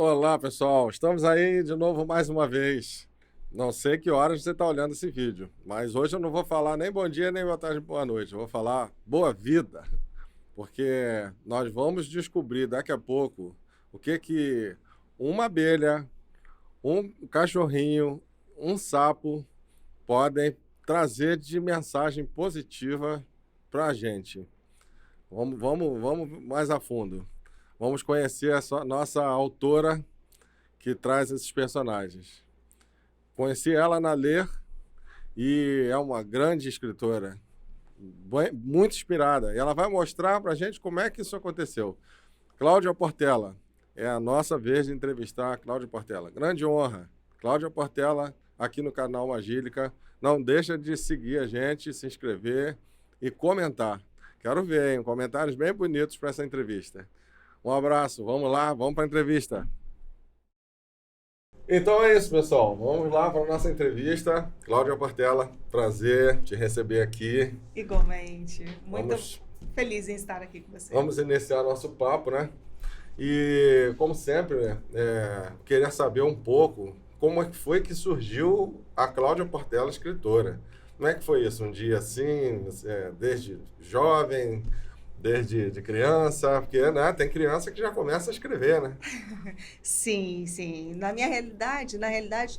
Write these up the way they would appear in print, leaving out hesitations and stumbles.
Olá, pessoal. Estamos aí de novo mais uma vez. Não sei que horas você está olhando esse vídeo, mas hoje eu não vou falar nem bom dia, nem boa tarde, boa noite. Eu vou falar boa vida, porque nós vamos descobrir daqui a pouco o que que uma abelha, um cachorrinho, um sapo podem trazer de mensagem positiva para a gente. Vamos mais a fundo. Vamos conhecer a nossa autora que traz esses personagens. Conheci ela na Ler e é uma grande escritora, muito inspirada. E ela vai mostrar para a gente como é que isso aconteceu. Cláudia Portela, é a nossa vez de entrevistar a Cláudia Portela. Grande honra. Cláudia Portela, aqui no canal Magílica. Não deixa de seguir a gente, se inscrever e comentar. Quero ver, hein? Comentários bem bonitos para essa entrevista. Um abraço, vamos lá, vamos para a entrevista. Então é isso, pessoal. Vamos lá para a nossa entrevista. Cláudia Portela, prazer te receber aqui. Igualmente. Muito Vamos, feliz em estar aqui com você. vamos iniciar nosso papo, né? E, como sempre, queria saber um pouco como é que foi que surgiu a Cláudia Portela, escritora. Como é que foi isso? Um dia assim, desde jovem, desde de criança? Porque, né, tem criança que já começa a escrever, né? Sim, sim. Na realidade,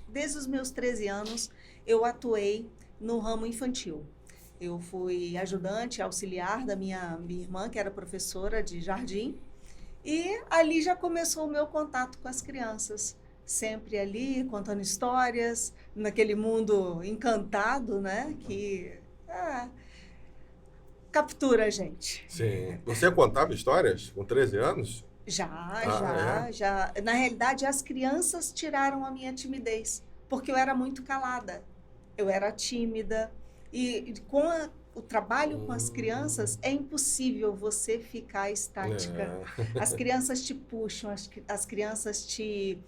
desde os meus 13 anos, eu atuei no ramo infantil. Eu fui ajudante auxiliar da minha irmã, que era professora de jardim, e ali já começou o meu contato com as crianças. Sempre ali, contando histórias, naquele mundo encantado, né? Que captura a gente. Sim. Você contava histórias com 13 anos? Já, Ah, já, já. Na realidade, as crianças tiraram a minha timidez, porque eu era muito calada, eu era tímida. E o trabalho com as crianças, é impossível você ficar estática. As É. crianças te puxam, as crianças te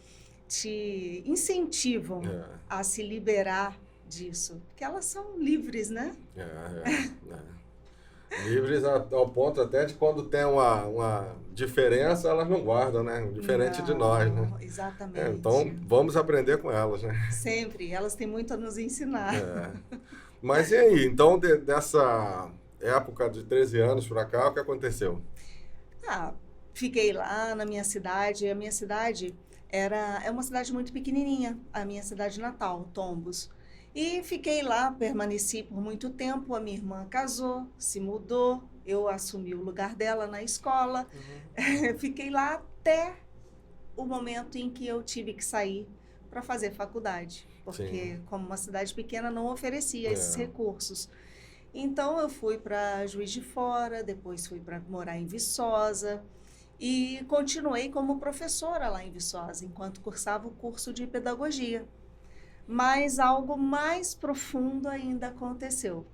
incentivam É, a se liberar disso, porque elas são livres, né? é. Livres ao ponto até de quando tem uma diferença, elas não guardam, né? Diferente de nós, né? Não, Então, exatamente. vamos aprender com elas, né? Sempre, elas têm muito a nos ensinar. É. Mas e aí? Então, dessa época de 13 anos para cá, o que aconteceu? Ah, fiquei lá na minha cidade. A minha cidade é uma cidade muito pequenininha, a minha cidade natal, Tombos. E fiquei lá, permaneci por muito tempo. A minha irmã casou, se mudou, eu assumi o lugar dela na escola. Fiquei lá até o momento em que eu tive que sair para fazer faculdade, Sim. porque como uma cidade pequena não oferecia esses É. recursos. Então eu fui para Juiz de Fora, depois fui para morar em Viçosa e continuei como professora lá em Viçosa, enquanto cursava o curso de pedagogia. Mas algo mais profundo ainda aconteceu,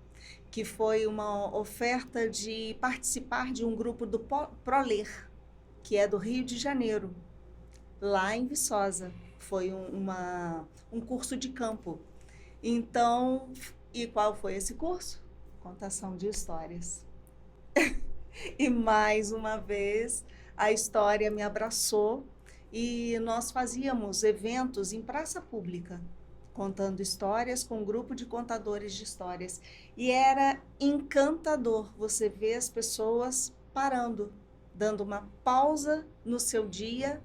que foi uma oferta de participar de um grupo do ProLer, que é do Rio de Janeiro, lá em Viçosa. Foi um curso de campo. Então, e qual foi esse curso? Contação de histórias. E mais uma vez, a história me abraçou e nós fazíamos eventos em praça pública, contando histórias com um grupo de contadores de histórias. E era encantador você ver as pessoas parando, dando uma pausa no seu dia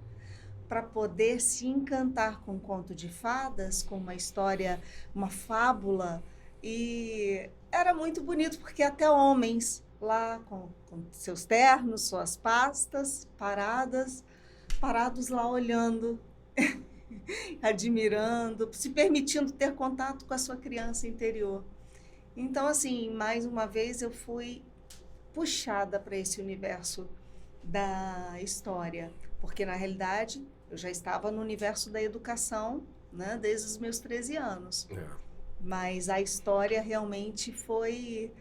para poder se encantar com um conto de fadas, com uma história, uma fábula. E era muito bonito, porque até homens lá com seus ternos, suas pastas, parados lá olhando, admirando, se permitindo ter contato com a sua criança interior. Então, assim, mais uma vez eu fui puxada para esse universo da história, porque na realidade eu já estava no universo da educação, né, desde os meus 13 anos. É. Mas a história realmente foi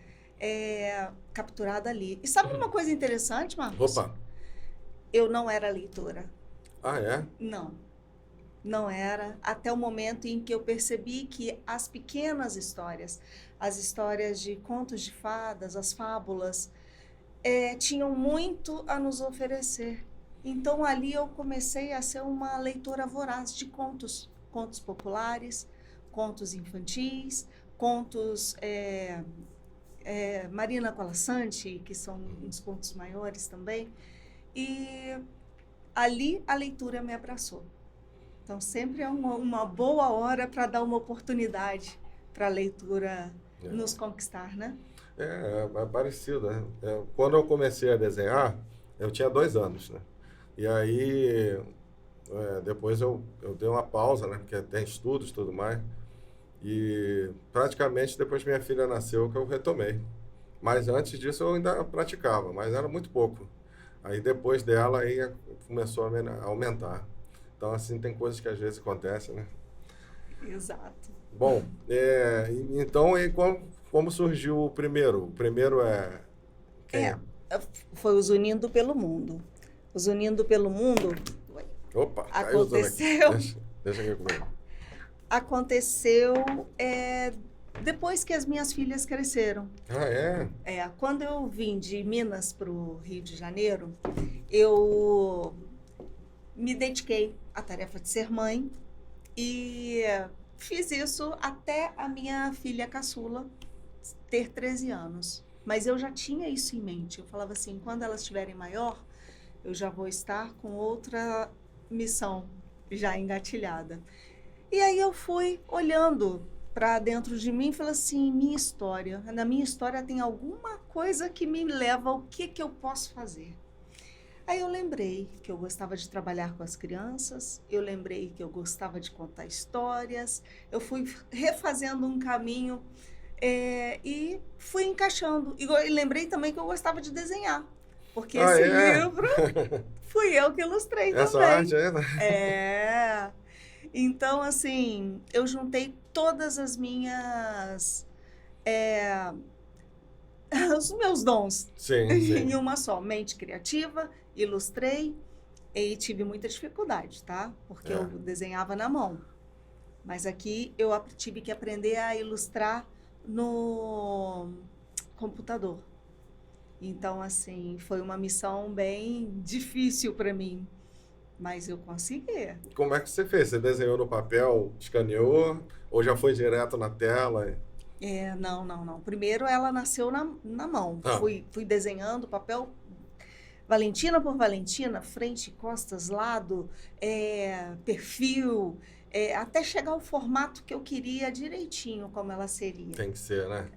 capturada ali. E sabe uma coisa interessante, Marcos? Opa! Eu não era leitora. Ah, é? Não, não era. Até o momento em que eu percebi que as pequenas histórias, as histórias de contos de fadas, as fábulas, tinham muito a nos oferecer. Então, ali eu comecei a ser uma leitora voraz de contos, contos populares, contos infantis, contos Marina Colasanti, que são uns contos maiores também. E ali a leitura me abraçou. Então, sempre é uma boa hora para dar uma oportunidade para a leitura nos conquistar, né? É parecido, né? Quando eu comecei a desenhar, eu tinha 2 anos, né? E aí, depois eu dei uma pausa, né? Porque tem estudos e tudo mais. E praticamente depois que minha filha nasceu que eu retomei. Mas antes disso eu ainda praticava, mas era muito pouco. Aí depois dela aí começou a aumentar. Então assim tem coisas que às vezes acontecem, né? Exato. Bom, então como surgiu o primeiro? O primeiro quem? Foi o Zunindo pelo Mundo. O Zunindo pelo Mundo Opa, aconteceu. Deixa aqui comigo. Aconteceu depois que as minhas filhas cresceram. Ah, é? Quando eu vim de Minas para o Rio de Janeiro, eu me dediquei à tarefa de ser mãe e fiz isso até a minha filha caçula ter 13 anos. Mas eu já tinha isso em mente. Eu falava assim, quando elas estiverem maior, eu já vou estar com outra missão já engatilhada. E aí eu fui olhando para dentro de mim e falei assim, minha história. Na minha história tem alguma coisa que me leva ao que eu posso fazer. Aí eu lembrei que eu gostava de trabalhar com as crianças, eu lembrei que eu gostava de contar histórias, eu fui refazendo um caminho e fui encaixando. E lembrei também que eu gostava de desenhar, porque esse livro fui eu que ilustrei também. Essa arte aí, Então, assim, eu juntei todas as minhas... os meus dons em uma só. Mente criativa, ilustrei e tive muita dificuldade, tá? Porque eu desenhava na mão. Mas aqui eu tive que aprender a ilustrar no computador. Então, assim, foi uma missão bem difícil para mim. Mas eu consegui. Como é que você fez? Você desenhou no papel, escaneou ou já foi direto na tela? Não. Primeiro ela nasceu na mão. Fui desenhando papel Valentina por Valentina, frente, costas, lado, perfil, até chegar ao formato que eu queria direitinho como ela seria. Tem que ser, né?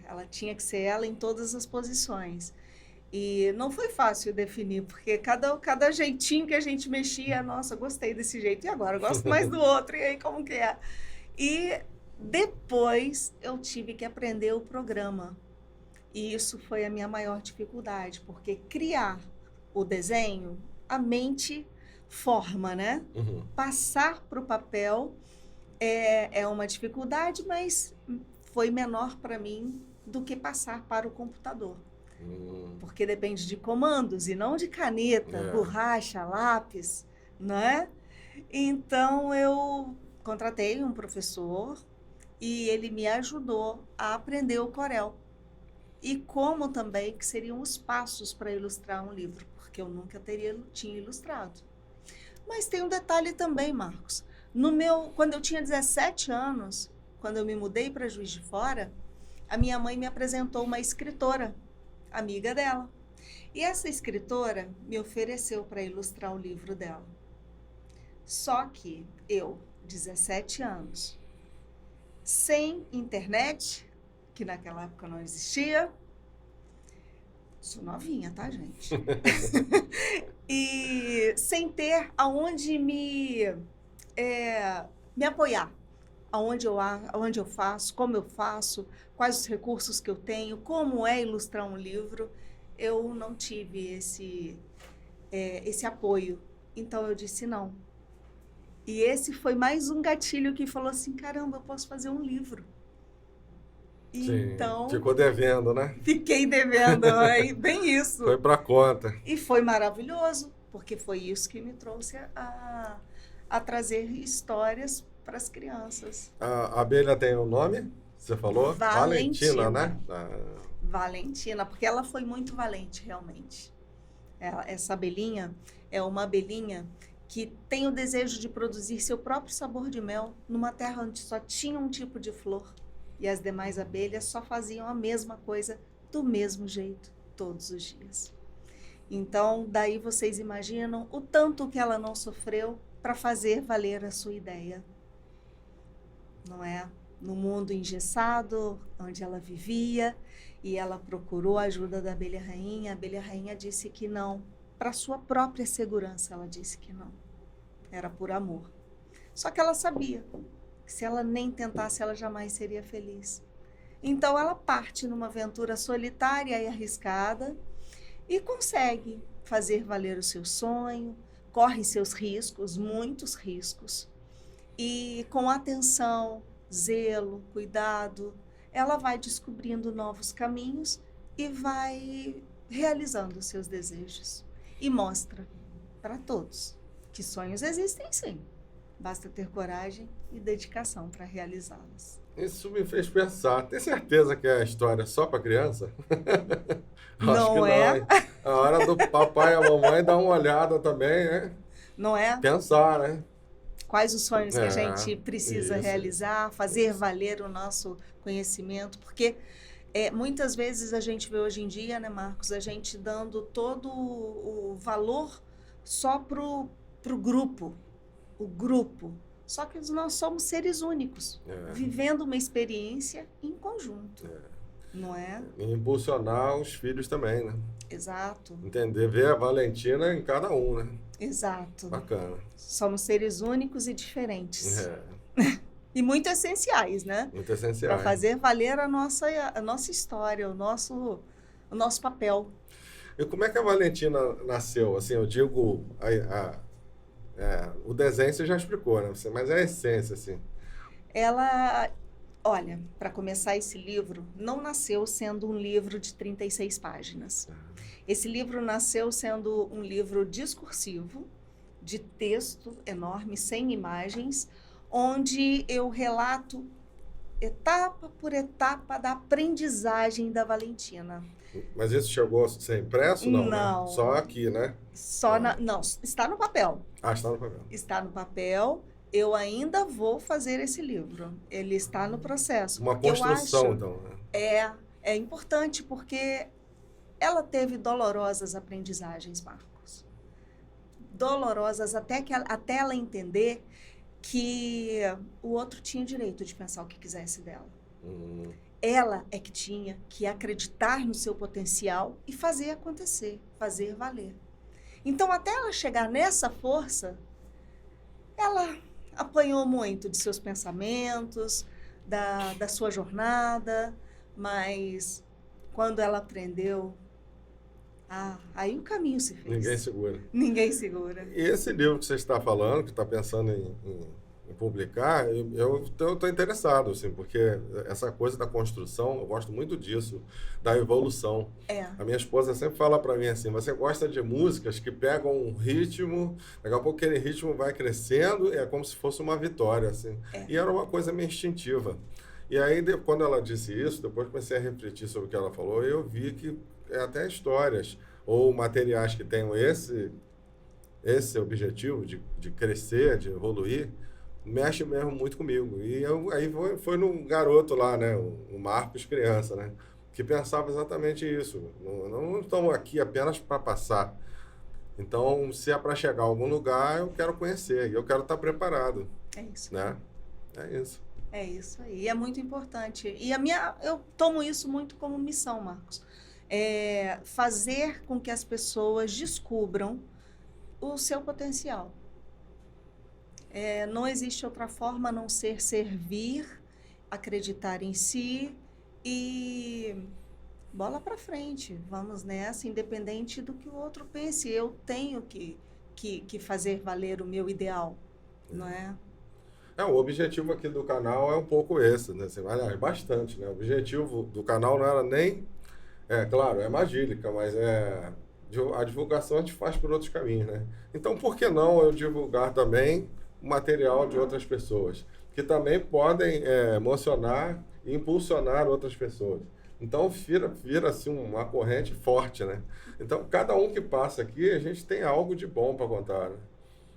Ela tinha que ser ela em todas as posições. E não foi fácil definir, porque cada jeitinho que a gente mexia, nossa, gostei desse jeito, e agora? Eu gosto mais do outro, e aí como que é? E depois eu tive que aprender o programa. E isso foi a minha maior dificuldade, porque criar o desenho, a mente forma, né? Uhum. Passar para o papel é uma dificuldade, mas foi menor para mim do que passar para o computador. Porque depende de comandos e não de caneta, borracha, lápis, né? Então, eu contratei um professor e ele me ajudou a aprender o Corel. E como também que seriam os passos para ilustrar um livro, porque eu nunca tinha ilustrado. Mas tem um detalhe também, Marcos. Quando eu tinha 17 anos, quando eu me mudei para Juiz de Fora, a minha mãe me apresentou uma escritora, amiga dela. E essa escritora me ofereceu para ilustrar o livro dela. Só que eu, 17 anos, sem internet, que naquela época não existia, sou novinha, tá, gente? E sem ter aonde me apoiar, aonde eu faço, como eu faço, quais os recursos que eu tenho, como é ilustrar um livro, eu não tive esse apoio. Então eu disse não. E esse foi mais um gatilho que falou assim, caramba, eu posso fazer um livro. Sim, então, ficou devendo, né? Fiquei devendo, bem isso. Foi pra conta. E foi maravilhoso, porque foi isso que me trouxe a trazer histórias para as crianças. A abelha tem um nome? Você falou? Valentina, né? Valentina, porque ela foi muito valente, realmente. Essa abelhinha é uma abelhinha que tem o desejo de produzir seu próprio sabor de mel numa terra onde só tinha um tipo de flor. E as demais abelhas só faziam a mesma coisa do mesmo jeito, todos os dias. Então, daí vocês imaginam o tanto que ela não sofreu para fazer valer a sua ideia. Não é? No mundo engessado, onde ela vivia, e ela procurou a ajuda da abelha rainha. A abelha rainha disse que não. Para sua própria segurança, ela disse que não. Era por amor. Só que ela sabia que se ela nem tentasse, ela jamais seria feliz. Então ela parte numa aventura solitária e arriscada e consegue fazer valer o seu sonho, corre seus riscos, muitos riscos, e com atenção, zelo, cuidado, ela vai descobrindo novos caminhos e vai realizando os seus desejos. E mostra para todos que sonhos existem sim. Basta ter coragem e dedicação para realizá-los. Isso me fez pensar. Tem certeza que é a história só para criança? Não é? Não. A hora do papai e a mamãe dar uma olhada também, né? Não é? Pensar, né? Quais os sonhos que a gente precisa isso, realizar, fazer valer o nosso conhecimento, porque muitas vezes a gente vê hoje em dia, né, Marcos, a gente dando todo o valor só pro grupo, o grupo. Só que nós somos seres únicos, vivendo uma experiência em conjunto, não é? E impulsionar os filhos também, né? Exato. Entender, ver a Valentina em cada um, né? Exato. Bacana. Somos seres únicos e diferentes. E muito essenciais, né? Muito essenciais. Para fazer valer a nossa história, o nosso papel. E como é que a Valentina nasceu? Assim, eu digo, o desenho você já explicou, né? Mas é a essência, assim. Ela, olha, para começar, esse livro não nasceu sendo um livro de 36 páginas. Esse livro nasceu sendo um livro discursivo, de texto enorme, sem imagens, onde eu relato etapa por etapa da aprendizagem da Valentina. Mas isso chegou a ser impresso? Não. Não. Né? Só aqui, né? Não, está no papel. Ah, está no papel. Está no papel. Eu ainda vou fazer esse livro. Ele está no processo. Uma construção, então. Né? É importante porque ela teve dolorosas aprendizagens, Marcos. Dolorosas até ela entender que o outro tinha o direito de pensar o que quisesse dela. Ela é que tinha que acreditar no seu potencial e fazer acontecer, fazer valer. Então, até ela chegar nessa força, ela apanhou muito de seus pensamentos, da sua jornada, mas quando ela aprendeu, aí o caminho se fez. Ninguém segura. Ninguém segura. E esse livro que você está falando, que está pensando em publicar, eu estou interessado, assim, porque essa coisa da construção, eu gosto muito disso, da evolução. A minha esposa sempre fala para mim assim, você gosta de músicas que pegam um ritmo, daqui a pouco aquele ritmo vai crescendo, é como se fosse uma vitória, assim. E era uma coisa meio instintiva. E aí, quando ela disse isso, depois comecei a refletir sobre o que ela falou, e eu vi que até histórias ou materiais que tenham esse objetivo de crescer, de evoluir, mexe mesmo muito comigo. E aí foi no garoto lá, né, o Marcos criança, né, que pensava exatamente isso. Não estamos aqui apenas para passar. Então, se é para chegar a algum lugar, eu quero conhecer, eu quero estar preparado. É isso. Né? É isso. É isso aí. É muito importante. E eu tomo isso muito como missão, Marcos. Fazer com que as pessoas descubram o seu potencial. Não existe outra forma a não ser servir, acreditar em si e bola para frente. Vamos nessa, independente do que o outro pense. Eu tenho que fazer valer o meu ideal, não é? O objetivo aqui do canal é um pouco esse, né? Aliás, bastante, né? O objetivo do canal não era nem... claro, é magílica, mas a divulgação a gente faz por outros caminhos, né? Então, por que não eu divulgar também o material de outras pessoas, que também podem emocionar e impulsionar outras pessoas? Então vira assim uma corrente forte, né? Então cada um que passa aqui, a gente tem algo de bom para contar, né?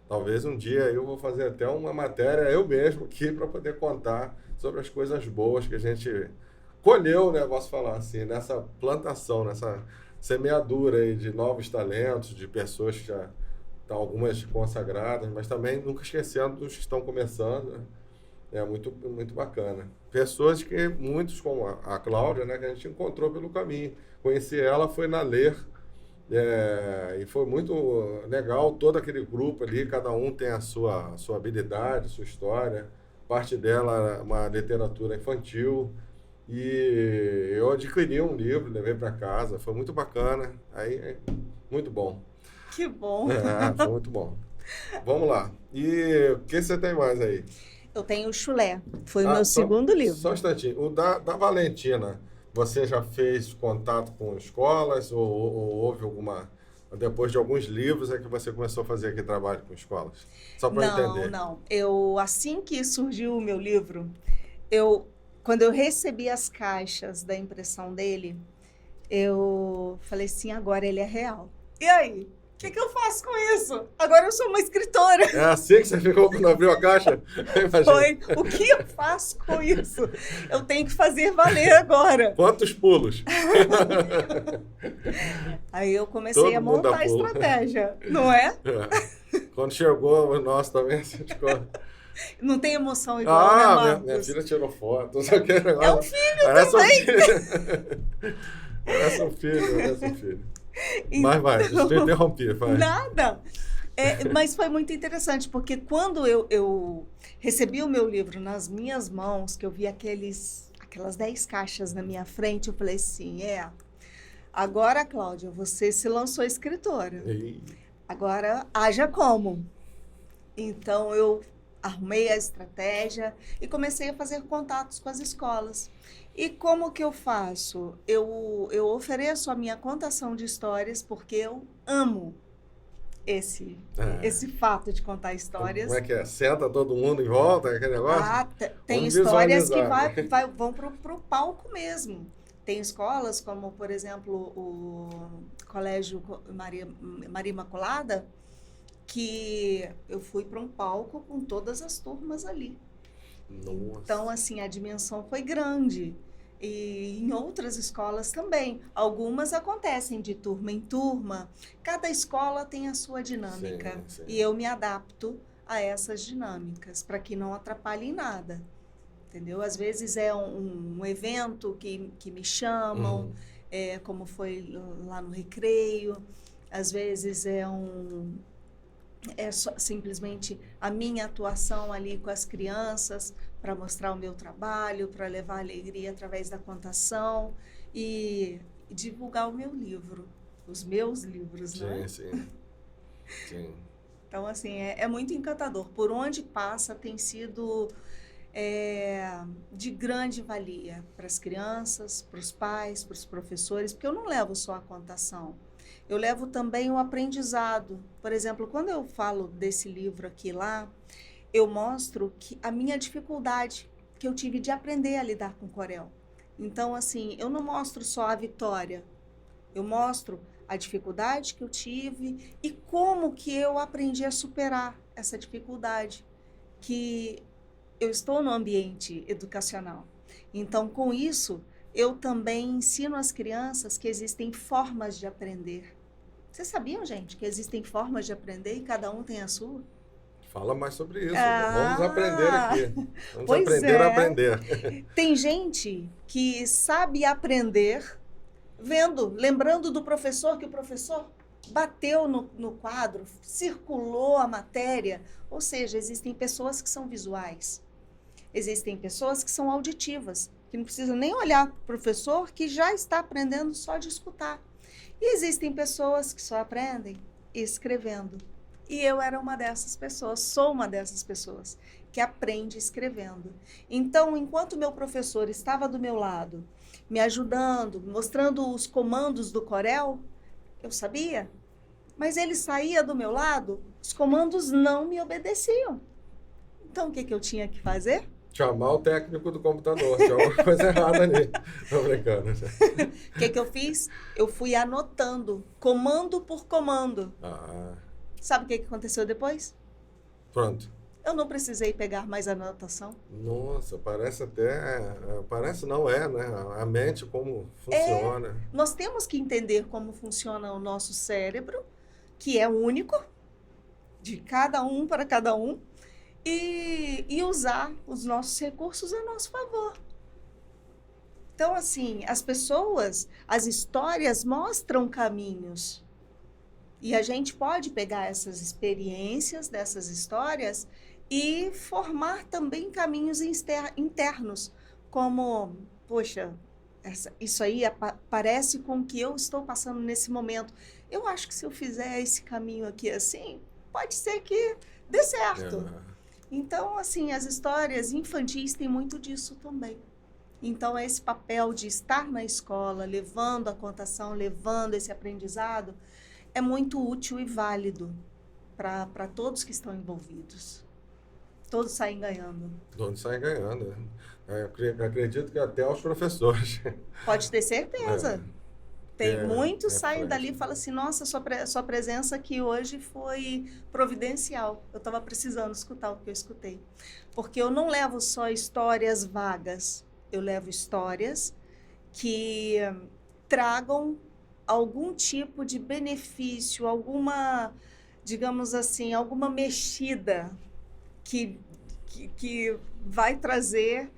Talvez um dia eu vou fazer até uma matéria eu mesmo aqui para poder contar sobre as coisas boas que a gente colheu, né? Posso falar assim, nessa plantação, nessa semeadura aí de novos talentos, de pessoas que já estão algumas consagradas, mas também nunca esquecendo dos que estão começando, né? É muito bacana. Pessoas que, muitos como a Cláudia, né, que a gente encontrou pelo caminho. Conheci ela, foi na Ler, e foi muito legal, todo aquele grupo ali, cada um tem a sua habilidade, sua história. Parte dela é uma literatura infantil. E eu adquiri um livro, levei para casa, foi muito bacana. Muito bom. Que bom. Foi muito bom. Vamos lá. E o que você tem mais aí? Eu tenho o Chulé, foi o meu segundo livro. Só um instantinho. O da Valentina, você já fez contato com escolas ou houve alguma... Depois de alguns livros é que você começou a fazer aquele trabalho com escolas? Só para entender. Não. Assim que surgiu o meu livro, quando eu recebi as caixas da impressão dele, eu falei assim, agora ele é real. E aí? O que eu faço com isso? Agora eu sou uma escritora. É assim que você ficou quando abriu a caixa? Foi. O que eu faço com isso? Eu tenho que fazer valer agora. Quantos pulos? Aí eu comecei a montar a estratégia, não é? Quando chegou o nosso também, você ficou... Não tem emoção igual, né, Marcos? Minha filha tirou foto. Só que negócio... É um filho também. Parece um filho. Então, mas te interrompi. Vai. Nada. Mas foi muito interessante, porque quando eu recebi o meu livro nas minhas mãos, que eu vi aquelas 10 caixas na minha frente, eu falei assim, agora, Cláudia, você se lançou escritora. Agora, haja como. Então, eu arrumei a estratégia e comecei a fazer contatos com as escolas. E como que eu faço? Eu ofereço a minha contação de histórias porque eu amo esse fato de contar histórias. Como é que é? Senta todo mundo em volta, aquele negócio? Tem histórias que vão para o palco mesmo. Tem escolas como, por exemplo, o Colégio Maria Imaculada, que eu fui para um palco com todas as turmas ali. Nossa. Então, assim, a dimensão foi grande. E em outras escolas também. Algumas acontecem de turma em turma. Cada escola tem a sua dinâmica. Sim. E eu me adapto a essas dinâmicas, para que não atrapalhem nada. Entendeu? Às vezes é um evento que me chamam, como foi lá no Recreio. Às vezes é simplesmente a minha atuação ali com as crianças para mostrar o meu trabalho, para levar alegria através da contação e divulgar o meu livro, os meus livros, né? Sim. Então, assim, é muito encantador. Por onde passa tem sido de grande valia para as crianças, para os pais, para os professores, porque eu não levo só a contação. Eu levo também o aprendizado. Por exemplo, quando eu falo desse livro aqui lá, eu mostro que a minha dificuldade que eu tive de aprender a lidar com o Corel. Então, assim, eu não mostro só a vitória. Eu mostro a dificuldade que eu tive e como que eu aprendi a superar essa dificuldade. Que eu estou no ambiente educacional. Então, com isso, eu também ensino às crianças que existem formas de aprender. Vocês sabiam, gente, que existem formas de aprender e cada um tem a sua? Fala mais sobre isso. Vamos aprender aqui. Vamos aprender a aprender. Tem gente que sabe aprender vendo, lembrando do professor, que o professor bateu no quadro, circulou a matéria. Ou seja, existem pessoas que são visuais. Existem pessoas que são auditivas, que não precisa nem olhar para o professor, que já está aprendendo só de escutar. E existem pessoas que só aprendem escrevendo. E eu era uma dessas pessoas, sou uma dessas pessoas, que aprende escrevendo. Então, enquanto meu professor estava do meu lado, me ajudando, mostrando os comandos do Corel, eu sabia, mas ele saía do meu lado, os comandos não me obedeciam. Então, o que eu tinha que fazer? chamar o técnico do computador. Tinha alguma coisa errada ali. Tô brincando. O que eu fiz? Eu fui anotando, comando por comando. Ah, Sabe o que aconteceu depois? pronto. Eu não precisei pegar mais anotação. Nossa, parece até... Parece não é, né? A mente, como funciona. Nós temos que entender como funciona o nosso cérebro, que é único, de cada um para cada um, e usar os nossos recursos a nosso favor. Então, assim, as pessoas, as histórias mostram caminhos. E a gente pode pegar essas experiências dessas histórias e formar também caminhos internos, como, poxa, isso aí parece com o que eu estou passando nesse momento. Eu acho que se eu fizer esse caminho aqui assim, pode ser que dê certo. Então, assim, as histórias infantis têm muito disso também. Então, esse papel de estar na escola, levando a contação, levando esse aprendizado, é muito útil e válido para todos que estão envolvidos. Todos saem ganhando. Todos saem ganhando. Eu acredito que até os professores. Pode ter certeza. Tem muitos saem forte. dali e falam assim, nossa, sua presença aqui hoje foi providencial. Eu estava precisando escutar o que eu escutei. Porque eu não levo só histórias vagas, eu levo histórias que tragam algum tipo de benefício, alguma, digamos assim, alguma mexida que vai trazer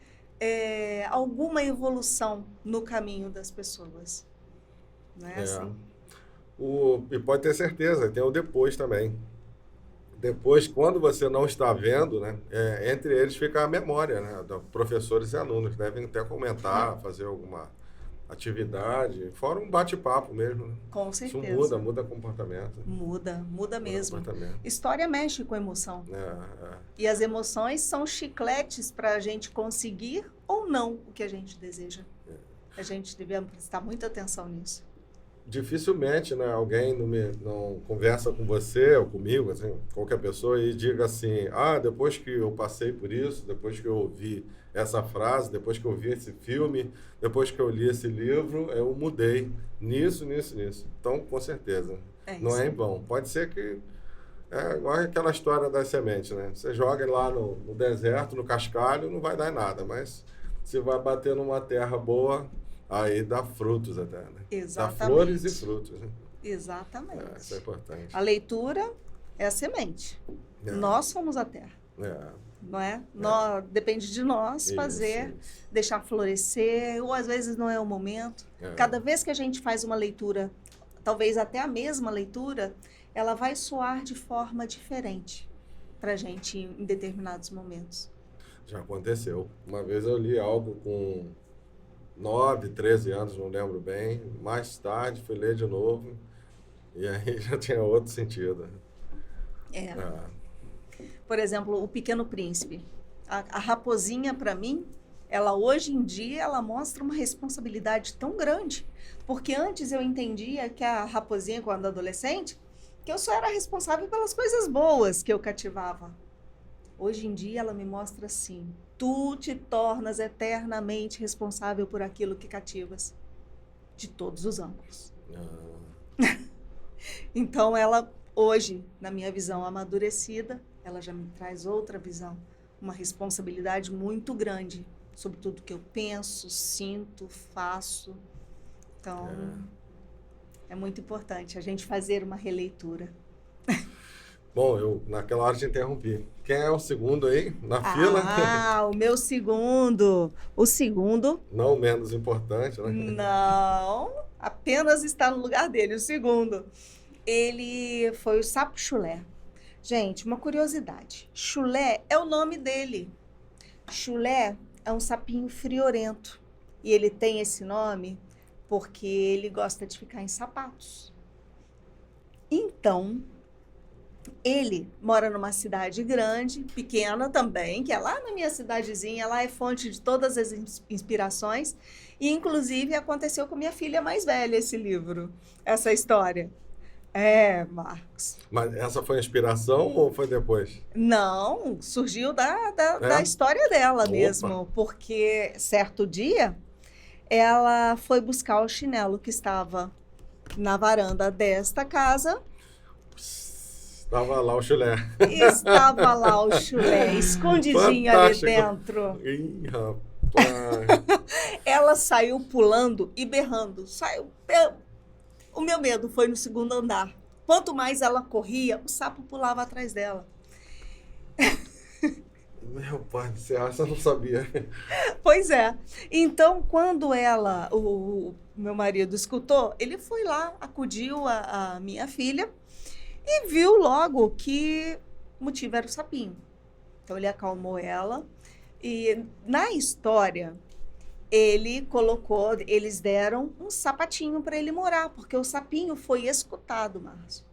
alguma evolução no caminho das pessoas. Não é assim? E pode ter certeza, tem o depois também. Depois, quando você não está vendo, né, entre eles fica a memória, né, dos professores e alunos. Devem até comentar, fazer alguma atividade, fora um bate-papo mesmo. Né? Com certeza. Isso muda comportamento. Muda mesmo. Comportamento. História mexe com emoção. E as emoções são chicletes para a gente conseguir ou não o que a gente deseja. A gente devia prestar muita atenção nisso. Dificilmente, né, alguém não conversa com você ou comigo, assim, qualquer pessoa, e diga assim, depois que eu passei por isso, depois que eu ouvi essa frase, depois que eu vi esse filme, depois que eu li esse livro, eu mudei nisso. Então, com certeza, não é em vão. Pode ser que igual aquela história das sementes, né? Você joga lá no deserto, no cascalho, não vai dar nada, mas se vai bater numa terra boa, aí dá frutos até, né? Exatamente. Dá flores e frutos. Né? Exatamente. Isso é importante. A leitura é a semente. Nós somos a terra. Não é? Depende de nós fazer, deixar florescer, ou às vezes não é o momento. Cada vez que a gente faz uma leitura, talvez até a mesma leitura, ela vai soar de forma diferente para a gente em determinados momentos. Já aconteceu. Uma vez eu li algo com 9, 13 anos, não lembro bem. Mais tarde fui ler de novo e aí já tinha outro sentido. Por exemplo, O Pequeno Príncipe. A raposinha, para mim, ela hoje em dia, ela mostra uma responsabilidade tão grande. Porque antes eu entendia que a raposinha, quando adolescente, que eu só era responsável pelas coisas boas que eu cativava. Hoje em dia, ela me mostra assim, tu te tornas eternamente responsável por aquilo que cativas, de todos os ângulos. Então, ela, hoje, na minha visão amadurecida, ela já me traz outra visão, uma responsabilidade muito grande sobre tudo que eu penso, sinto, faço. Então, é muito importante a gente fazer uma releitura. Bom, eu naquela hora te interrompi. Quem é o segundo aí na fila? O meu segundo. O segundo. Não menos importante, né? Não, apenas está no lugar dele. O segundo, ele foi o sapo chulé. Gente, uma curiosidade. Chulé é o nome dele. Chulé é um sapinho friorento. E ele tem esse nome porque ele gosta de ficar em sapatos. Então, ele mora numa cidade grande, pequena também, que é lá na minha cidadezinha, lá é fonte de todas as inspirações. E, inclusive, aconteceu com minha filha mais velha esse livro, essa história. É, Marcos. Mas essa foi a inspiração ou foi depois? Não, surgiu da É? história dela Opa! mesmo, porque certo dia ela foi buscar o chinelo que estava na varanda desta casa Estava lá o chulé. e estava lá o chulé escondidinho ali Fantástico. dentro. Ih, rapaz. Ela saiu pulando e berrando. O meu medo foi no segundo andar. Quanto mais ela corria, o sapo pulava atrás dela. Meu pai do céu, essa eu não sabia. Pois é. Então, quando o meu marido escutou, ele foi lá, acudiu a minha filha e viu logo que o motivo era o sapinho. Então, ele acalmou ela. E na história, eles deram um sapatinho para ele morar, porque o sapinho foi escutado,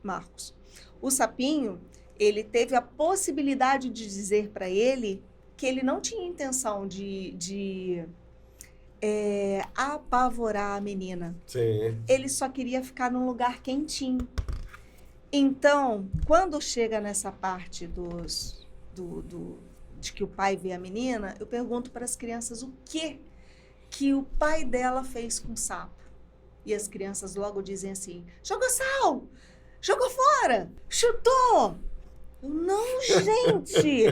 Marcos. O sapinho, ele teve a possibilidade de dizer para ele que ele não tinha intenção de apavorar a menina. Sim. Ele só queria ficar num lugar quentinho. Então, quando chega nessa parte de que o pai vê a menina, eu pergunto para as crianças o que o pai dela fez com o sapo. E as crianças logo dizem assim: jogou sal, jogou fora, chutou. Não, gente,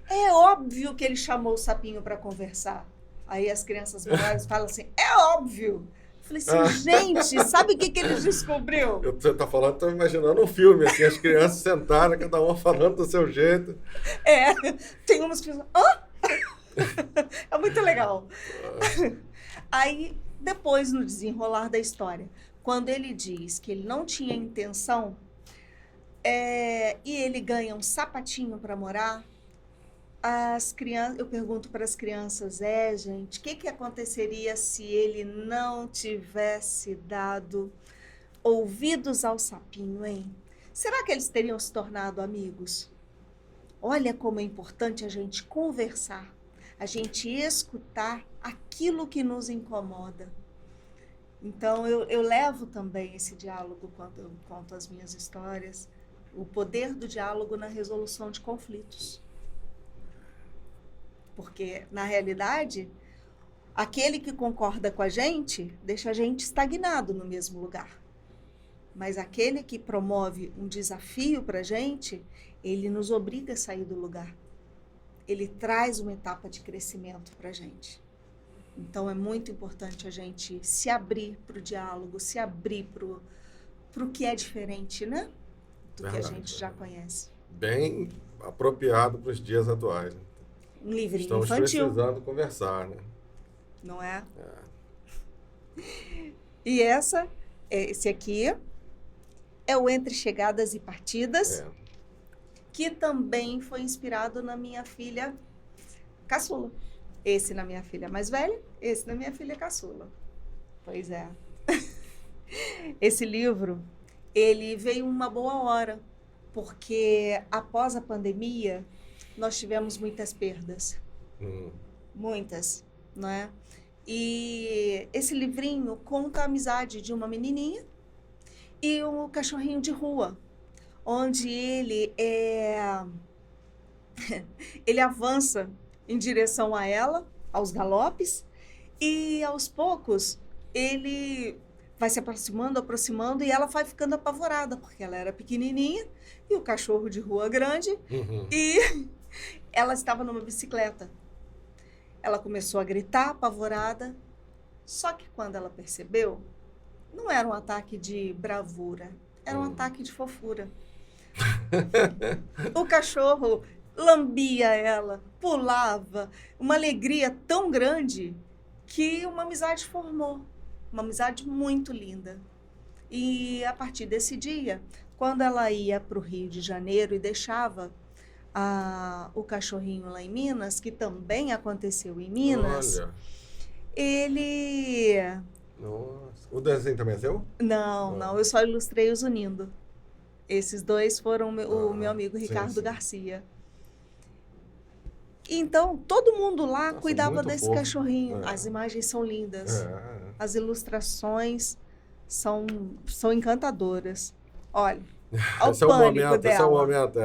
é óbvio que ele chamou o sapinho para conversar. Aí as crianças maiores falam assim: é óbvio. Eu falei assim, gente, sabe o que ele descobriu? Você está falando, estou imaginando um filme, assim, as crianças sentadas, cada uma falando do seu jeito. Tem umas que falam, hã? É muito legal. Aí, depois, no desenrolar da história, quando ele diz que ele não tinha intenção, e ele ganha um sapatinho para morar, eu pergunto para as crianças, gente, o que aconteceria se ele não tivesse dado ouvidos ao sapinho, hein? Será que eles teriam se tornado amigos? Olha como é importante a gente conversar, a gente escutar aquilo que nos incomoda. Então, eu levo também esse diálogo quando eu conto as minhas histórias, o poder do diálogo na resolução de conflitos. Porque, na realidade, aquele que concorda com a gente deixa a gente estagnado no mesmo lugar. Mas aquele que promove um desafio para a gente, ele nos obriga a sair do lugar. Ele traz uma etapa de crescimento para a gente. Então, é muito importante a gente se abrir para o diálogo, se abrir para o que é diferente, né? Do Verdade, que a gente já conhece. Bem apropriado para os dias atuais. Um livrinho Estamos infantil. precisando conversar, né? Não é? E esse aqui é o Entre Chegadas e Partidas, que também foi inspirado na minha filha caçula. Esse na minha filha mais velha, esse na minha filha caçula. Pois é. Esse livro, ele veio uma boa hora, porque após a pandemia, nós tivemos muitas perdas. Muitas, não é? E esse livrinho conta a amizade de uma menininha e um cachorrinho de rua, onde ele avança em direção a ela, aos galopes, e aos poucos ele vai se aproximando, e ela vai ficando apavorada, porque ela era pequenininha e o cachorro de rua grande, e ela estava numa bicicleta. Ela começou a gritar, apavorada, só que quando ela percebeu, não era um ataque de bravura, era um ataque de fofura. O cachorro lambia ela, pulava, uma alegria tão grande que uma amizade formou, uma amizade muito linda. E a partir desse dia, quando ela ia para o Rio de Janeiro e deixava o cachorrinho lá em Minas, que também aconteceu em Minas, Olha. ele... Nossa. O desenho também é seu? Não, eu só ilustrei os unindo. Esses dois foram o meu amigo Ricardo Garcia. Então, todo mundo lá cuidava desse cachorrinho. As imagens são lindas. As ilustrações são encantadoras. Olha, ao Esse é o pânico momento, esse é o dela. momento.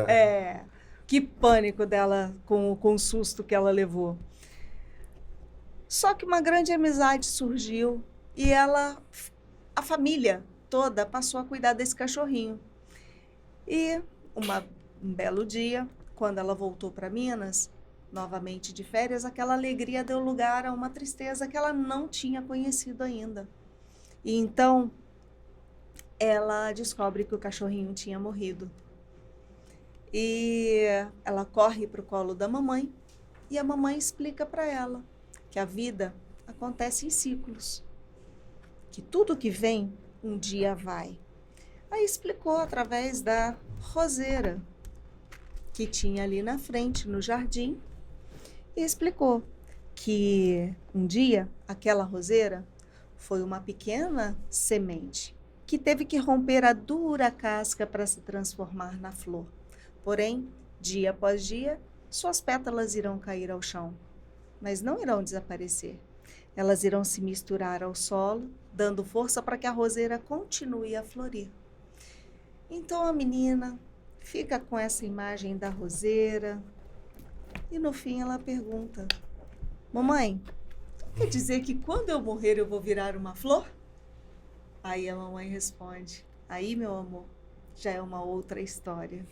Que pânico dela com o susto que ela levou. Só que uma grande amizade surgiu e a família toda passou a cuidar desse cachorrinho. E um belo dia, quando ela voltou para Minas, novamente de férias, aquela alegria deu lugar a uma tristeza que ela não tinha conhecido ainda. E então, ela descobre que o cachorrinho tinha morrido. E ela corre para o colo da mamãe e a mamãe explica para ela que a vida acontece em ciclos, que tudo que vem um dia vai. Aí explicou através da roseira que tinha ali na frente, no jardim, e explicou que um dia aquela roseira foi uma pequena semente que teve que romper a dura casca para se transformar na flor. Porém, dia após dia, suas pétalas irão cair ao chão, mas não irão desaparecer. Elas irão se misturar ao solo, dando força para que a roseira continue a florir. Então a menina fica com essa imagem da roseira e no fim ela pergunta: mamãe, quer dizer que quando eu morrer eu vou virar uma flor? Aí a mamãe responde: aí, meu amor, já é uma outra história.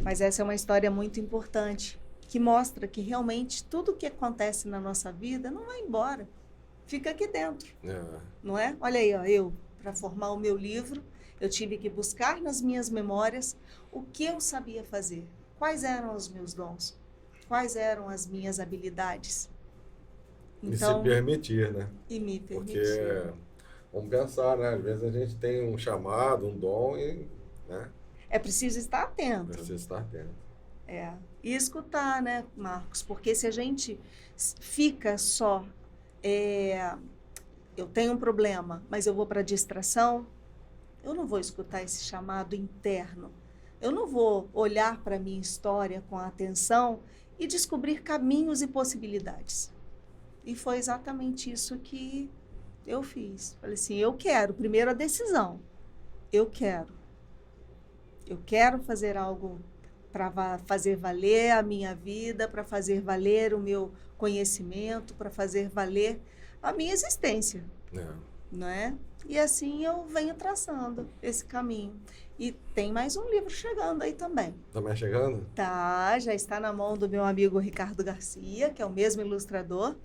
Mas essa é uma história muito importante, que mostra que realmente tudo o que acontece na nossa vida não vai embora, fica aqui dentro, não é? Olha aí, ó, para formar o meu livro, eu tive que buscar nas minhas memórias o que eu sabia fazer, quais eram os meus dons, quais eram as minhas habilidades. Então, e se permitir, né? E me permitir. Porque, vamos pensar, né? Às vezes a gente tem um chamado, um dom né? É preciso estar atento. É preciso estar atento. E escutar, né, Marcos? Porque se a gente fica só, eu tenho um problema, mas eu vou para a distração, eu não vou escutar esse chamado interno. Eu não vou olhar para a minha história com atenção e descobrir caminhos e possibilidades. E foi exatamente isso que eu fiz. Falei assim, eu quero, primeiro a decisão. Eu quero fazer algo para fazer valer a minha vida, para fazer valer o meu conhecimento, para fazer valer a minha existência. Não é? E assim eu venho traçando esse caminho. E tem mais um livro chegando aí também. Também chegando? Tá, já está na mão do meu amigo Ricardo Garcia, que é o mesmo ilustrador.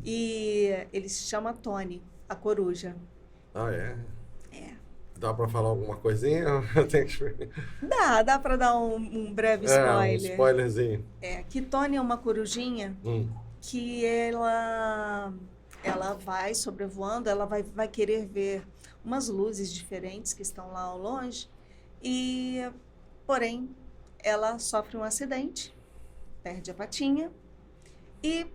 E ele se chama Tony, a Coruja. Ah, é? Dá para falar alguma coisinha? Dá para dar um breve spoiler. Um spoilerzinho. Que Tony é uma corujinha que ela vai sobrevoando, ela vai querer ver umas luzes diferentes que estão lá ao longe, porém, ela sofre um acidente, perde a patinha, e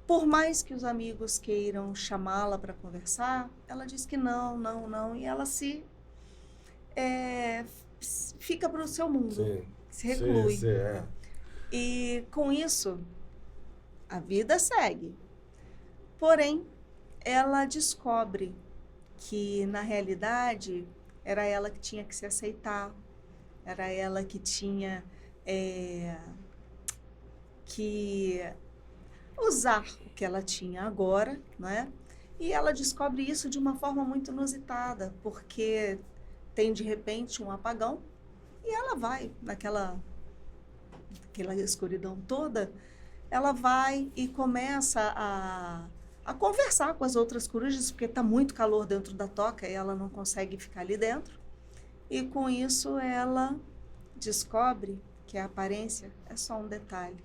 por mais que os amigos queiram chamá-la para conversar, ela diz que não, e ela fica para o seu mundo, se reclui. Sim. E com isso, a vida segue. Porém, ela descobre que, na realidade, era ela que tinha que se aceitar, era ela que tinha que usar o que ela tinha agora, não é? E ela descobre isso de uma forma muito inusitada, porque tem, de repente, um apagão e ela vai naquela escuridão toda, ela vai e começa a conversar com as outras corujas, porque está muito calor dentro da toca e ela não consegue ficar ali dentro. E com isso ela descobre que a aparência é só um detalhe.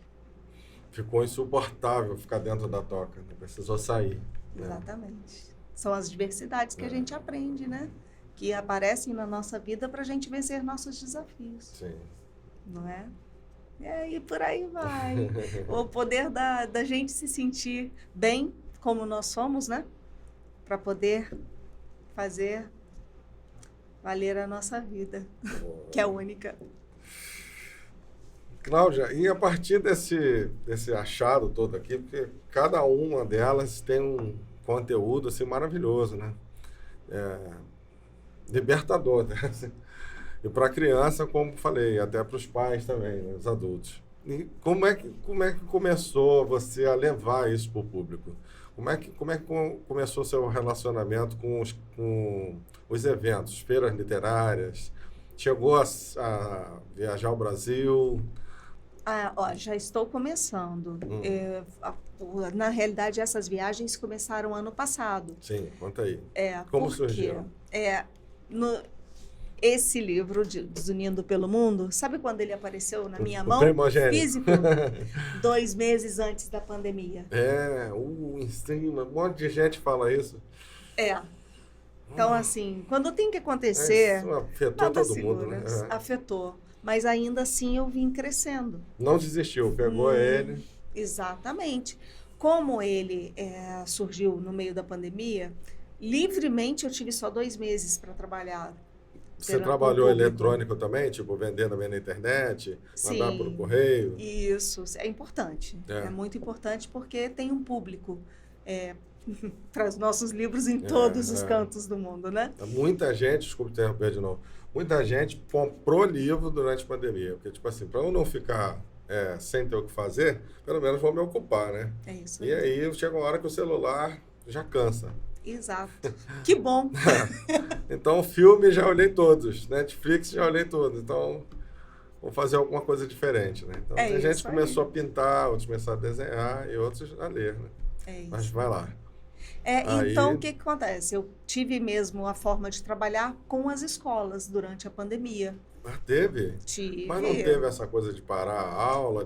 Ficou insuportável ficar dentro da toca, não precisou sair. Exatamente. São as diversidades que a gente aprende, né? Que aparecem na nossa vida para a gente vencer nossos desafios. Sim. Não é? E por aí vai. O poder da gente se sentir bem como nós somos, né? Para poder fazer valer a nossa vida, que é única. Cláudia, e a partir desse achado todo aqui, porque cada uma delas tem um conteúdo assim maravilhoso, né? Libertador, né? E para a criança, como falei, até para os pais também, né, os adultos. E como é que começou você a levar isso para o público? Como é que começou o seu relacionamento com os eventos, feiras literárias? Chegou a viajar ao Brasil? Ó, já estou começando. Hum, Na realidade, essas viagens começaram ano passado. sim, conta aí. Como Por quê? surgiram? É, no, esse livro, Desunindo pelo Mundo, sabe quando ele apareceu na minha O mão? primogênito. Físico, 2 meses antes da pandemia. Em cima, um monte de gente fala isso. É. Então, assim, quando tem que acontecer, Isso afetou nada todo mundo, né? segura. Afetou. Mas ainda assim eu vim crescendo. Não desistiu, pegou ele. Exatamente. Como ele surgiu no meio da pandemia, livremente eu tive só 2 meses para trabalhar. Você Com trabalhou o público. eletrônico também, tipo, vendendo também na internet, mandar por Sim, correio? isso é importante. É. É muito importante porque tem um público para os nossos livros em É, todos os é. cantos do mundo, né? Muita gente, desculpe interromper de novo, muita gente comprou livro durante a pandemia. Porque, tipo assim, para eu não ficar sem ter o que fazer, pelo menos vou me ocupar, né? É isso E aí. aí chega uma hora que o celular já cansa. Exato. Que bom. Então, filme já olhei todos, Netflix já olhei todos. Então, vou fazer alguma coisa diferente, né? Então, É a gente isso começou aí. a pintar, outros começaram a desenhar e outros a ler, né? É Mas isso. vai lá. Então, Aí, o que que acontece? Eu tive mesmo a forma de trabalhar com as escolas durante a pandemia. teve? Mas não Tive. teve essa coisa de parar a aula?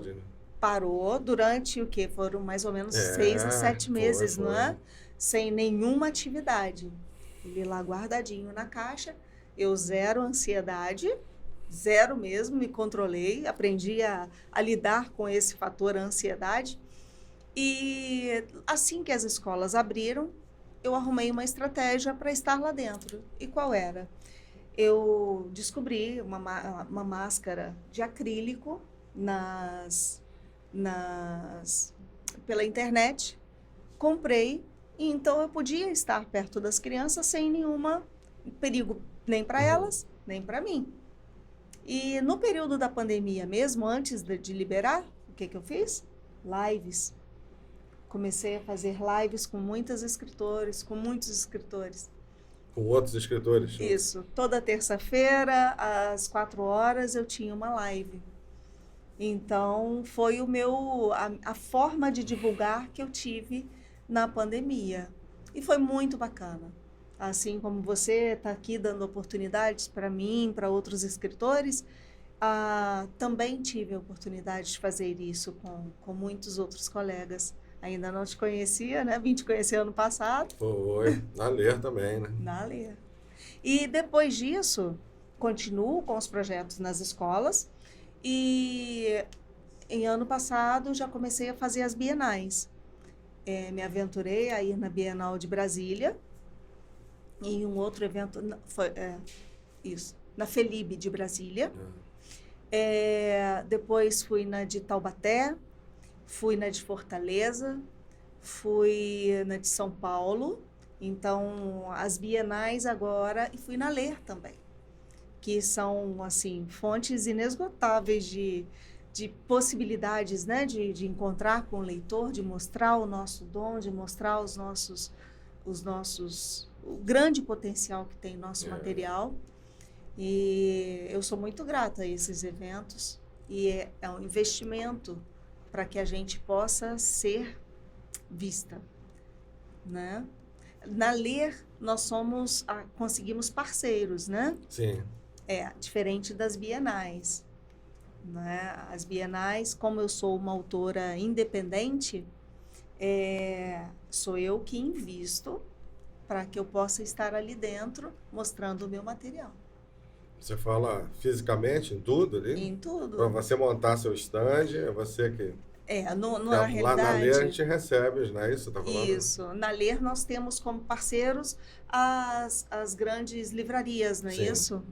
Parou durante o quê? Foram mais ou menos 6 a 7 Foi, meses, não foi. é? Sem nenhuma atividade. Ele lá guardadinho na caixa. Eu zero ansiedade, zero mesmo, me controlei, aprendi a lidar com esse fator ansiedade. E assim que as escolas abriram, eu arrumei uma estratégia para estar lá dentro. E qual era? Eu descobri uma máscara de acrílico pela internet, comprei, e então eu podia estar perto das crianças sem nenhuma perigo, nem para Uhum. elas, nem para mim. E no período da pandemia mesmo, antes de liberar, o que eu fiz? Lives. Comecei a fazer lives com muitos escritores. Com outros escritores? Isso. Toda terça-feira, às 4 horas, eu tinha uma live. Então, foi a forma de divulgar que eu tive na pandemia. E foi muito bacana. Assim como você está aqui dando oportunidades para mim, para outros escritores, também tive a oportunidade de fazer isso com muitos outros colegas. Ainda não te conhecia, né? Vim te conhecer ano passado. Foi. Na Ler também, né? Na Ler. E depois disso, continuo com os projetos nas escolas. E em ano passado já comecei a fazer as bienais. Me aventurei a ir na Bienal de Brasília, em um outro evento, na Felib de Brasília. Depois fui na de Taubaté, fui na de Fortaleza, fui na de São Paulo. Então, as bienais agora, e fui na Ler também, que são, assim, fontes inesgotáveis de possibilidades, né? De encontrar com o leitor, de mostrar o nosso dom, de mostrar o grande potencial que tem nosso material. E eu sou muito grata a esses eventos, e é um investimento para que a gente possa ser vista, né? Na Ler, nós conseguimos parceiros, né? Sim. Diferente das bienais, né? As bienais, como eu sou uma autora independente, sou eu que invisto para que eu possa estar ali dentro mostrando o meu material. Você fala fisicamente em tudo ali? Em tudo. Para você montar seu stand, é você que... Na Lá na Ler a realidade, gente recebe, não é isso que você está falando? isso. Na Ler nós temos como parceiros as grandes livrarias, não é Sim. isso?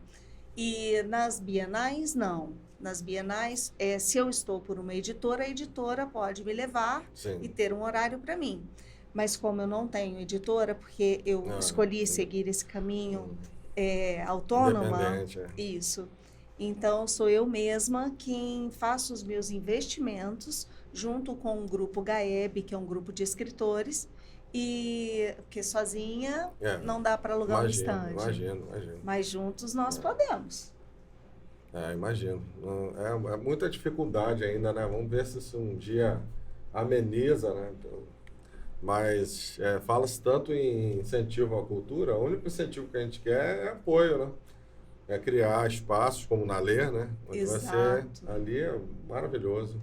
E nas bienais, não. Nas bienais, se eu estou por uma editora, a editora pode me levar Sim. e ter um horário para mim. Mas como eu não tenho editora, porque eu escolhi seguir esse caminho autônoma. Independente, Isso. Então, sou eu mesma quem faço os meus investimentos junto com o grupo GAEB, que é um grupo de escritores, e porque sozinha não dá para alugar um estande. Imagino. Mas juntos nós podemos. Imagino. É muita dificuldade ainda, né? Vamos ver se isso um dia ameniza, né? Mas fala-se tanto em incentivo à cultura, o único incentivo que a gente quer é apoio, né? É criar espaços como na Ler, né? Onde Exato. ali é maravilhoso.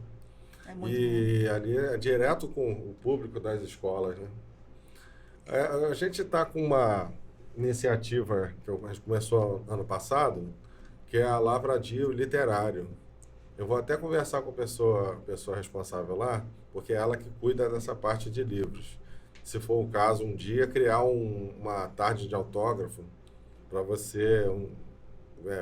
É muito E ali é direto com o público das escolas, né? A gente está com uma iniciativa que a gente começou ano passado, que é a Lavradio Literário. Eu vou até conversar com a pessoa responsável lá, porque é ela que cuida dessa parte de livros. Se for o caso, um dia criar uma tarde de autógrafo para você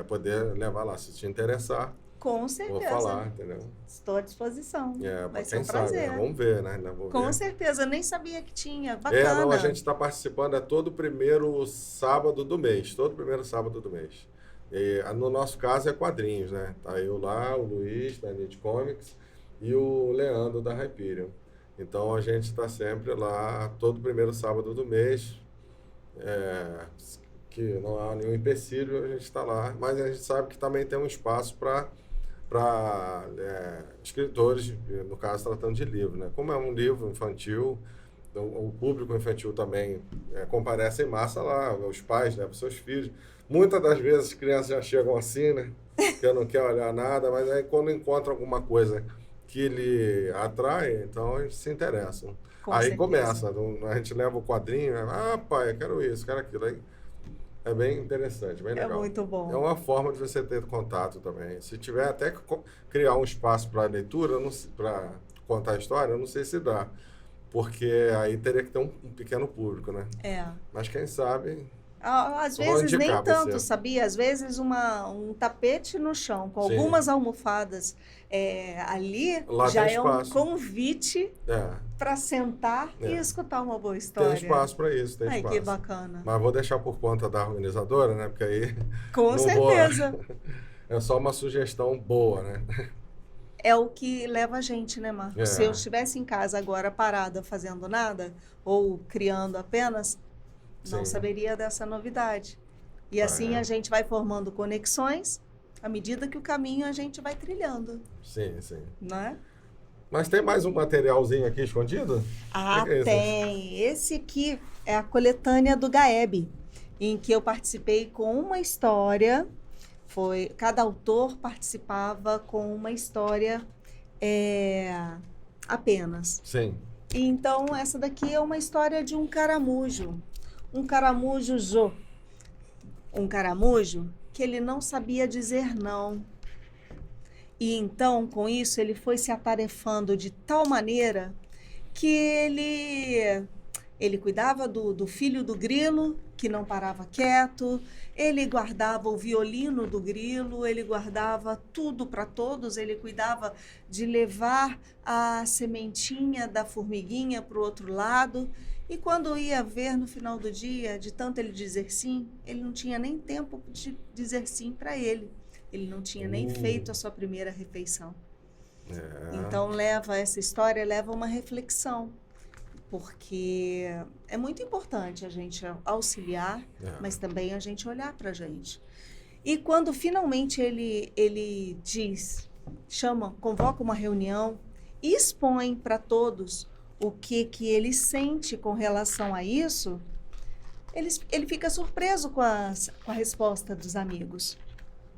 poder levar lá, se te interessar. Com certeza. Vou falar, entendeu? Estou à disposição. Vai ser quem um sabe, prazer. né? Vamos ver, né? Com certeza, eu nem sabia que tinha. Bacana. Não, a gente está participando, todo primeiro sábado do mês. Todo primeiro sábado do mês. E, no nosso caso é quadrinhos, né? Tá eu lá, o Luiz, da Nit Comics, e o Leandro, da Hyperion. Então a gente está sempre lá, todo primeiro sábado do mês. Que não há nenhum empecilho, a gente está lá. Mas a gente sabe que também tem um espaço para escritores, no caso tratando de livro, né? Como é um livro infantil, então, o público infantil também comparece em massa lá, os pais levam seus filhos. Muitas das vezes as crianças já chegam assim, né? Que eu não quero olhar nada, mas aí quando encontra alguma coisa que lhe atrai, então a gente se interessa. Aí começa, a gente leva o quadrinho, pai, eu quero isso, quero aquilo. Aí é bem interessante, bem legal. É muito bom. É uma forma de você ter contato também. Se tiver até que criar um espaço para leitura, para contar a história, eu não sei se dá. Porque aí teria que ter um pequeno público, né? Mas quem sabe... Às vezes nem tanto, sabia? Às vezes um tapete no chão, com algumas almofadas ali, lá já é um convite para sentar e escutar uma boa história. Tem espaço para isso, tem espaço. Que bacana. Mas vou deixar por conta da organizadora, né? Porque aí... Com certeza. É só uma sugestão boa, né? É o que leva a gente, né, Marcos? Se eu estivesse em casa agora parada fazendo nada, ou criando apenas... não saberia dessa novidade. E assim a gente vai formando conexões à medida que o caminho a gente vai trilhando. Sim. Né? Mas tem mais um materialzinho aqui escondido? Tem. Esse aqui é a coletânea do GAEB, em que eu participei com uma história. Cada autor participava com uma história apenas. Sim. Então, essa daqui é uma história de um caramujo. Um caramujo um caramujo que ele não sabia dizer não. E então, com isso, ele foi se atarefando de tal maneira que ele cuidava do filho do grilo, que não parava quieto, ele guardava o violino do grilo, ele guardava tudo para todos, ele cuidava de levar a sementinha da formiguinha para o outro lado. E quando ia ver no final do dia, de tanto ele dizer sim, ele não tinha nem tempo de dizer sim para ele. Ele não tinha nem feito a sua primeira refeição. Então essa história leva uma reflexão, porque é muito importante a gente auxiliar, mas também a gente olhar para a gente. E quando finalmente ele convoca uma reunião e expõe para todos o que ele sente com relação a isso, ele fica surpreso com a resposta dos amigos,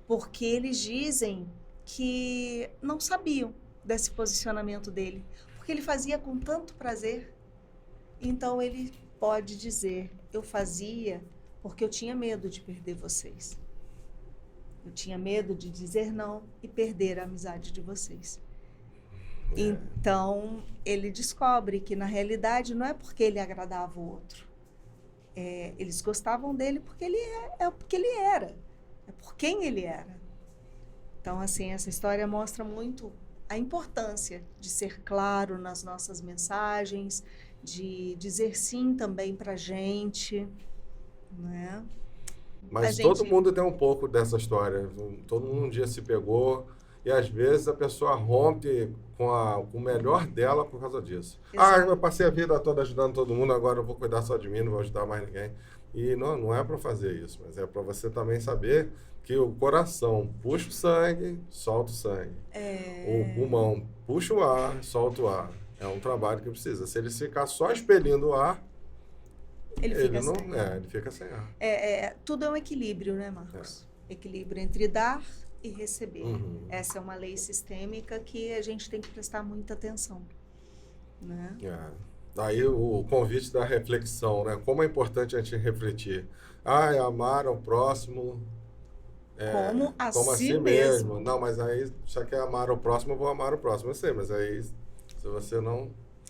porque eles dizem que não sabiam desse posicionamento dele, porque ele fazia com tanto prazer. Então ele pode dizer, eu fazia porque eu tinha medo de perder vocês. Eu tinha medo de dizer não e perder a amizade de vocês. Então, ele descobre que, na realidade, não é porque ele agradava o outro. Eles gostavam dele porque porque ele era. É por quem ele era. Então, assim, essa história mostra muito a importância de ser claro nas nossas mensagens, de dizer sim também para a gente, né? A Mas todo gente, mundo tem um pouco dessa história. Todo mundo um dia se pegou e às vezes a pessoa rompe com o melhor dela por causa disso. Ah, exato. eu passei a vida toda ajudando todo mundo, agora eu vou cuidar só de mim, não vou ajudar mais ninguém. E não é para fazer isso, mas é para você também saber que o coração puxa o sangue, solta o sangue. O É, pulmão puxa o ar, solta o ar. É um trabalho que precisa. Se ele ficar só expelindo o ar, ele ele fica não, sem ar. ele fica sem ar. Tudo é um equilíbrio, né, É. Marcos? Equilíbrio entre dar e receber. Uhum. Essa é uma lei sistêmica que a gente tem que prestar muita atenção, né? Daí o convite da reflexão, né? Como é importante a gente refletir. Ah, é amar ao próximo Como a como a si si mesmo. mesmo. Não, mas aí, já que é amar ao próximo, eu vou amar o próximo. Eu sei, mas aí, se você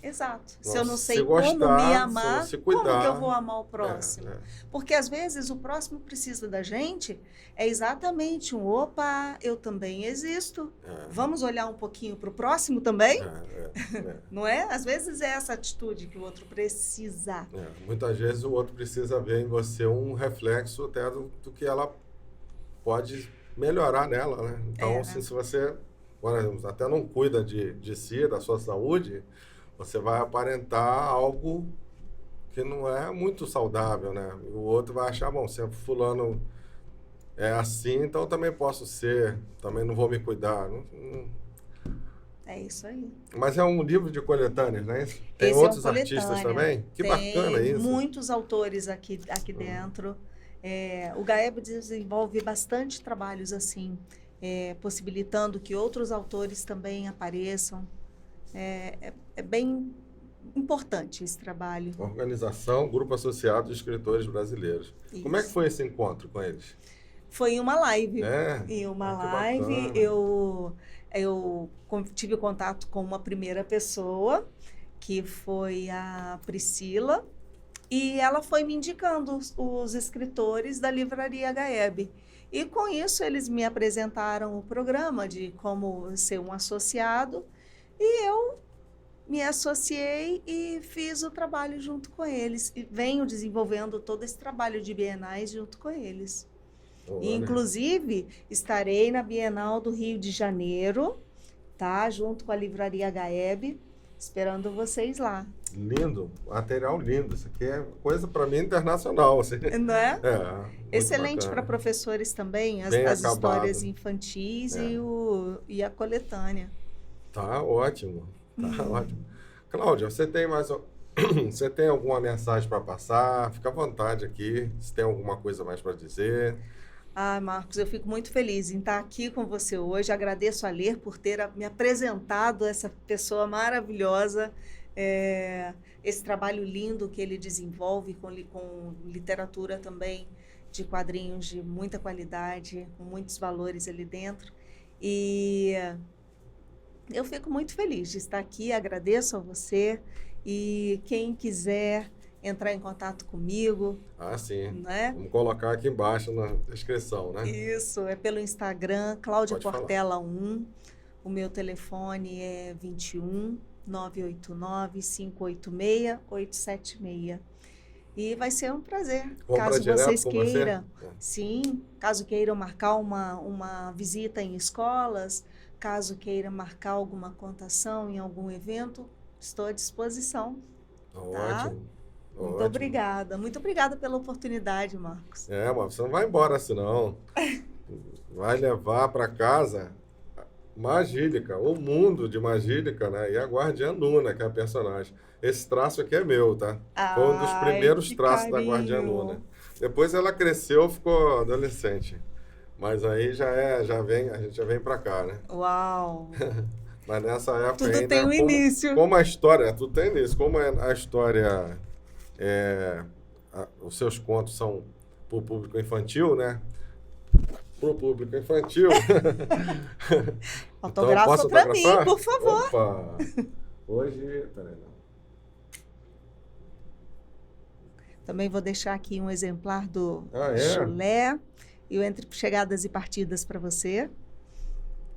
Exato. Se não eu não se sei como me gostar, se não amar, se como que eu cuidar, vou amar o é, próximo? é, Porque às vezes o próximo precisa da gente, é exatamente um opa, eu também existo. é, Vamos olhar um pouquinho para o próximo também? é. Não é? Às vezes é essa atitude que o outro precisa. Muitas vezes o outro precisa ver em você um reflexo até do que ela pode melhorar nela, né? Então, Né? se você, por exemplo, até não cuida de si, da sua saúde, você vai aparentar algo que não é muito saudável, né? O outro vai achar, bom, se fulano é assim, então eu também posso ser, também não vou me cuidar. É isso aí. Mas é um livro de coletâneas, não é isso? Tem Esse é um outros artistas coletânea. também? Que bacana Tem isso. muitos autores aqui dentro. O Gaeb desenvolve bastante trabalhos assim, possibilitando que outros autores também apareçam. É bem importante esse trabalho. Organização Grupo Associado de Escritores Brasileiros. Como é que Isso. foi esse encontro com eles? Foi em uma live. É? Em uma Que live, bacana. eu tive contato com uma primeira pessoa, que foi a Priscila, e ela foi me indicando os escritores da Livraria Gaeb. E com isso eles me apresentaram o programa de como ser um associado, e eu me associei e fiz o trabalho junto com eles. E venho desenvolvendo todo esse trabalho de bienais junto com eles. E, Olha, inclusive, estarei na Bienal do Rio de Janeiro, tá? Junto com a Livraria Gaeb, esperando vocês lá. lindo, material lindo. Isso aqui é coisa para mim internacional. Assim. Não é? Muito Excelente para bacana. professores também, Bem as acabado. histórias infantis É. e a coletânea. Tá ótimo, tá ótimo. Cláudia, você tem alguma mensagem para passar? Fica à vontade aqui, se tem alguma coisa mais para dizer. Ah, Marcos, eu fico muito feliz em estar aqui com você hoje. Agradeço a Ler por ter me apresentado essa pessoa maravilhosa, esse trabalho lindo que ele desenvolve com literatura também de quadrinhos de muita qualidade, com muitos valores ali dentro. E eu fico muito feliz de estar aqui, agradeço a você. E quem quiser entrar em contato comigo, Ah, sim. né? Vamos colocar aqui embaixo na descrição, né? Isso, é pelo Instagram, Cláudia Pode falar. Portela 1. O meu telefone é 21 989 586 876. E vai ser um prazer, Compra caso direto vocês com você? queiram. Sim, caso queiram marcar uma visita em escolas, caso queiram marcar alguma contação em algum evento, estou à disposição. Ótimo. Muito Ótimo. obrigada. Muito obrigada pela oportunidade, Marcos. Mas você não vai embora senão. Vai levar para casa Magílica, o mundo de Magílica, né? E a Guardiã Nuna, que é a personagem. Esse traço aqui é meu, tá? Foi um dos primeiros Que traços da Guardiã carinho. Nuna. Depois ela cresceu, ficou adolescente. Mas aí a gente já vem para cá, né? Uau! Mas nessa época Tudo ainda, tem um início. como a história, tudo tem início, como a história, os seus contos são para o público infantil, né? Para o público infantil. Então, Autografa posso para mim, autografar? por favor. Opa! Hoje, peraí, não. Também vou deixar aqui um exemplar do Ah, é? chulé e o Entre Chegadas e Partidas para você.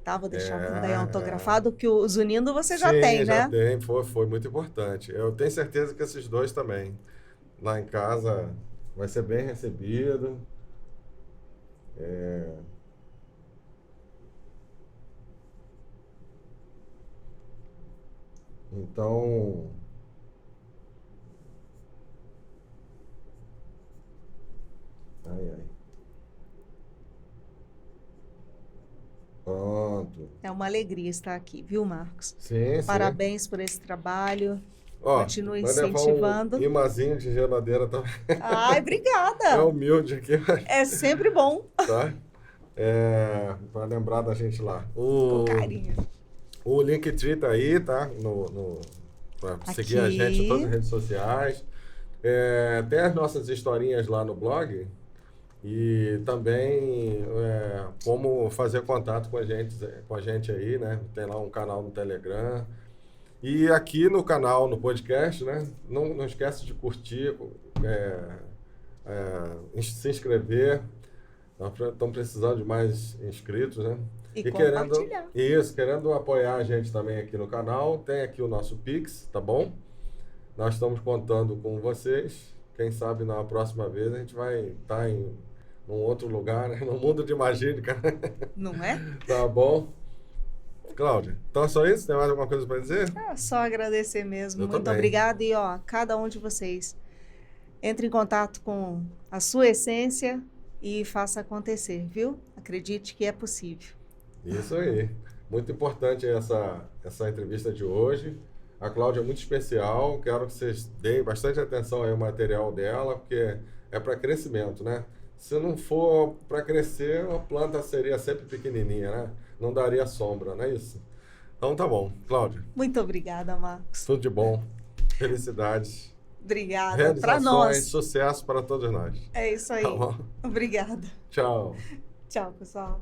Tá? Vou deixar também autografado, que o Zunindo você já Sim, tem, já né? tem, foi muito importante. Eu tenho certeza que esses dois também. Lá em casa vai ser bem recebido. Então, ai. Pronto. É uma alegria estar aqui, viu, Marcos? Sim. Parabéns por esse trabalho. Ó, Continue vai incentivando. levar um imazinho de geladeira também. Ai, obrigada. É humilde aqui, mas... É sempre bom. Tá? Para lembrar da gente lá. Com carinho. O Linktree tá aí, tá? Para seguir a gente em todas as redes sociais. Tem as nossas historinhas lá no blog. E também como fazer contato com a gente aí, né? Tem lá um canal no Telegram. E aqui no canal, no podcast, né? Não esquece de curtir, se inscrever. Estamos precisando de mais inscritos, né? E compartilhar. Querendo apoiar a gente também aqui no canal, tem aqui o nosso Pix, tá bom? Nós estamos contando com vocês. Quem sabe na próxima vez a gente vai estar em um outro lugar, né? No mundo de magínica. Não é? Tá bom? Cláudia, então é só isso? Tem mais alguma coisa para dizer? Só agradecer mesmo. Muito também. obrigada. E, cada um de vocês entre em contato com a sua essência e faça acontecer, viu? Acredite que é possível. Isso aí. Muito importante essa entrevista de hoje. A Cláudia é muito especial. Quero que vocês deem bastante atenção aí ao material dela, porque é para crescimento, né? Se não for para crescer, a planta seria sempre pequenininha, né? Não daria sombra, não é isso? Então tá bom. Cláudia. Muito obrigada, Marcos. Tudo de bom. Felicidades. Obrigada. Para nós. Sucesso para todos nós. É isso aí. Tá bom? Obrigada. Tchau. Tchau, pessoal.